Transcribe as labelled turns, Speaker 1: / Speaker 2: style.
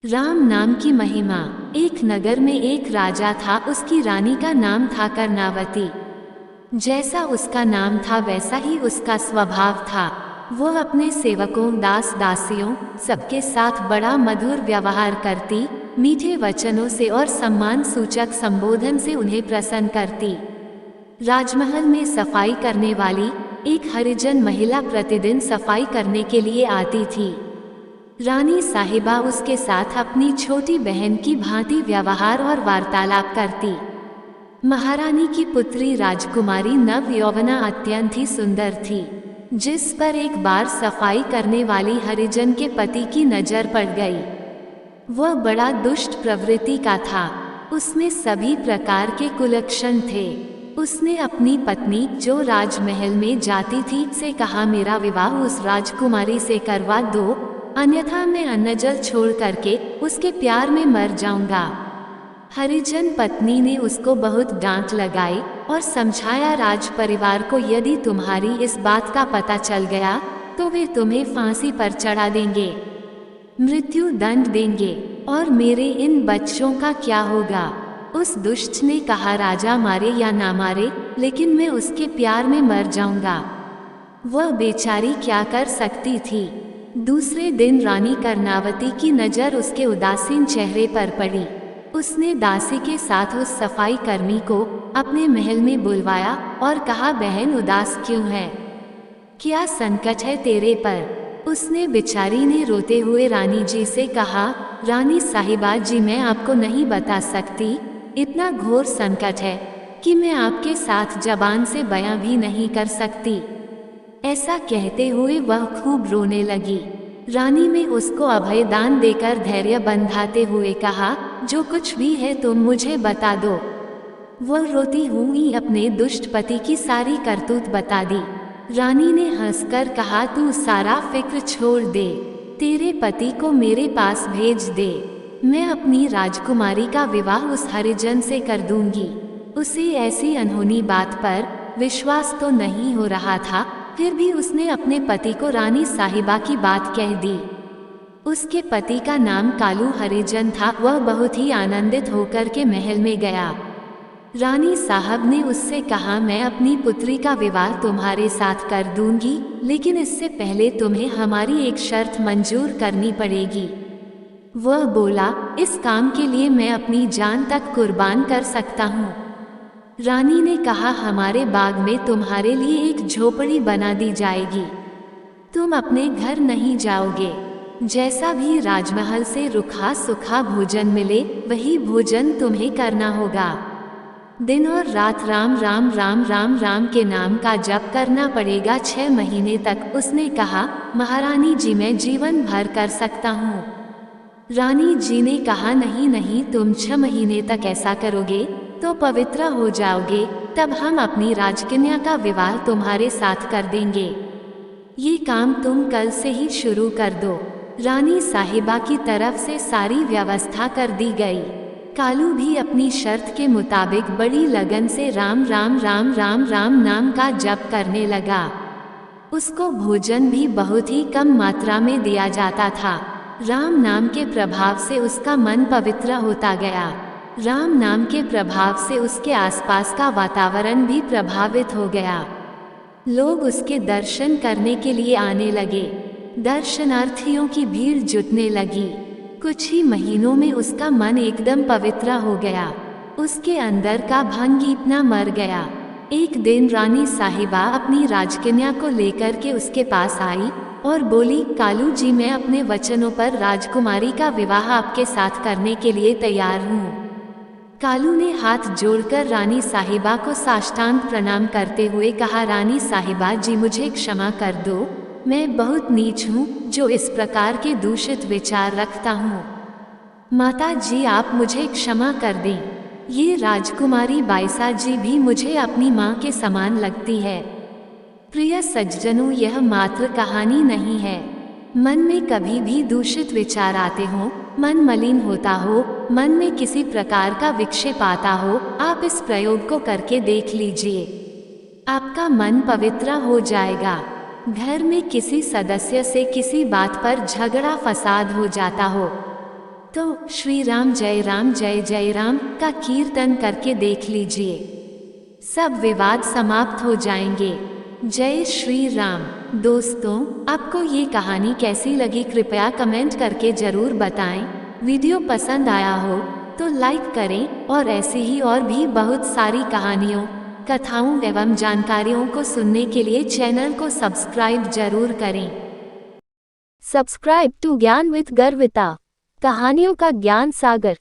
Speaker 1: राम नाम की महिमा। एक नगर में एक राजा था, उसकी रानी का नाम था कर्णावती। जैसा उसका नाम था वैसा ही उसका स्वभाव था। वो अपने सेवकों, दास दासियों सबके साथ बड़ा मधुर व्यवहार करती, मीठे वचनों से और सम्मान सूचक संबोधन से उन्हें प्रसन्न करती। राजमहल में सफाई करने वाली एक हरिजन महिला प्रतिदिन सफाई करने के लिए आती थी। रानी साहिबा उसके साथ अपनी छोटी बहन की भांति व्यवहार और वार्तालाप करती। महारानी की पुत्री राजकुमारी नव यौवना अत्यंत ही सुंदर थी, जिस पर एक बार सफाई करने वाली हरिजन के पति की नजर पड़ गई। वह बड़ा दुष्ट प्रवृत्ति का था, उसमें सभी प्रकार के कुलक्षण थे। उसने अपनी पत्नी, जो राजमहल में जाती थी, से कहा, मेरा विवाह उस राजकुमारी से करवा दो, अन्यथा मैं अन्न जल छोड़ करके उसके प्यार में मर जाऊंगा। हरिजन पत्नी ने उसको बहुत डांट लगाई और समझाया, राज परिवार को यदि तुम्हारी इस बात का पता चल गया तो वे तुम्हें फांसी पर चढ़ा देंगे, मृत्यु दंड देंगे, और मेरे इन बच्चों का क्या होगा। उस दुष्ट ने कहा, राजा मारे या ना मारे, लेकिन मैं उसके प्यार में मर जाऊंगा। वह बेचारी क्या कर सकती थी। दूसरे दिन रानी कर्णावती की नज़र उसके उदासीन चेहरे पर पड़ी। उसने दासी के साथ उस सफाई कर्मी को अपने महल में बुलवाया और कहा, बहन उदास क्यों है, क्या संकट है तेरे पर। उसने बेचारी ने रोते हुए रानी जी से कहा, रानी साहिबा जी, मैं आपको नहीं बता सकती, इतना घोर संकट है कि मैं आपके साथ जबान से बयां भी नहीं कर सकती। ऐसा कहते हुए वह खूब रोने लगी। रानी ने उसको अभयदान देकर धैर्य बंधाते हुए कहा, जो कुछ भी है तुम मुझे बता दो। वह रोती हुई अपने दुष्ट पति की सारी करतूत बता दी। रानी ने हंसकर कहा, तू सारा फिक्र छोड़ दे, तेरे पति को मेरे पास भेज दे, मैं अपनी राजकुमारी का विवाह उस हरिजन से कर दूंगी। उसे ऐसी अनहोनी बात पर विश्वास तो नहीं हो रहा था, फिर भी उसने अपने पति को रानी साहिबा की बात कह दी। उसके पति का नाम कालू हरिजन था। वह बहुत ही आनंदित होकर के महल में गया। रानी साहब ने उससे कहा, मैं अपनी पुत्री का विवाह तुम्हारे साथ कर दूंगी, लेकिन इससे पहले तुम्हें हमारी एक शर्त मंजूर करनी पड़ेगी। वह बोला, इस काम के लिए मैं अपनी जान तक कुर्बान कर सकता हूँ। रानी ने कहा, हमारे बाग में तुम्हारे लिए एक झोपड़ी बना दी जाएगी, तुम अपने घर नहीं जाओगे, जैसा भी राजमहल से रुखा सूखा भोजन मिले वही भोजन तुम्हें करना होगा। दिन और रात राम राम राम राम राम के नाम का जप करना पड़ेगा 6 महीने तक। उसने कहा, महारानी जी, मैं जीवन भर कर सकता हूँ। रानी जी ने कहा, नहीं नहीं, तुम 6 महीने तक ऐसा करोगे तो पवित्र हो जाओगे, तब हम अपनी राजकन्या का विवाह तुम्हारे साथ कर देंगे। ये काम तुम कल से ही शुरू कर दो। रानी साहिबा की तरफ से सारी व्यवस्था कर दी गई। कालू भी अपनी शर्त के मुताबिक बड़ी लगन से राम राम राम राम राम नाम का जप करने लगा। उसको भोजन भी बहुत ही कम मात्रा में दिया जाता था। राम नाम के प्रभाव से उसका मन पवित्र होता गया। राम नाम के प्रभाव से उसके आसपास का वातावरण भी प्रभावित हो गया। लोग उसके दर्शन करने के लिए आने लगे। दर्शनार्थियों की भीड़ जुटने लगी। कुछ ही महीनों में उसका मन एकदम पवित्र हो गया। उसके अंदर का भंग इतना मर गया। एक दिन रानी साहिबा अपनी राजकन्या को लेकर के उसके पास आई और बोली, कालू जी, मैं अपने वचनों पर राजकुमारी का विवाह आपके साथ करने के लिए तैयार हूँ। कालू ने हाथ जोड़कर रानी साहिबा को साष्टांग प्रणाम करते हुए कहा, रानी साहिबा जी, मुझे क्षमा कर दो, मैं बहुत नीच हूँ जो इस प्रकार के दूषित विचार रखता हूँ। माता जी, आप मुझे क्षमा कर दें। ये राजकुमारी बाईसा जी भी मुझे अपनी माँ के समान लगती है। प्रिय सज्जनों, यह मात्र कहानी नहीं है। मन में कभी भी दूषित विचार आते हों, मन मलिन होता हो, मन में किसी प्रकार का विक्षेप आता हो, आप इस प्रयोग को करके देख लीजिए, आपका मन पवित्र हो जाएगा। घर में किसी सदस्य से किसी बात पर झगड़ा फसाद हो जाता हो, तो श्री राम जय जय राम का कीर्तन करके देख लीजिए, सब विवाद समाप्त हो जाएंगे। जय श्री राम। दोस्तों, आपको ये कहानी कैसी लगी कृपया कमेंट करके जरूर बताएं। वीडियो पसंद आया हो तो लाइक करें और ऐसी ही और भी बहुत सारी कहानियों, कथाओं एवं जानकारियों को सुनने के लिए चैनल को सब्सक्राइब जरूर करें।
Speaker 2: सब्सक्राइब टू ज्ञान विद गर्विता, कहानियों का ज्ञान सागर।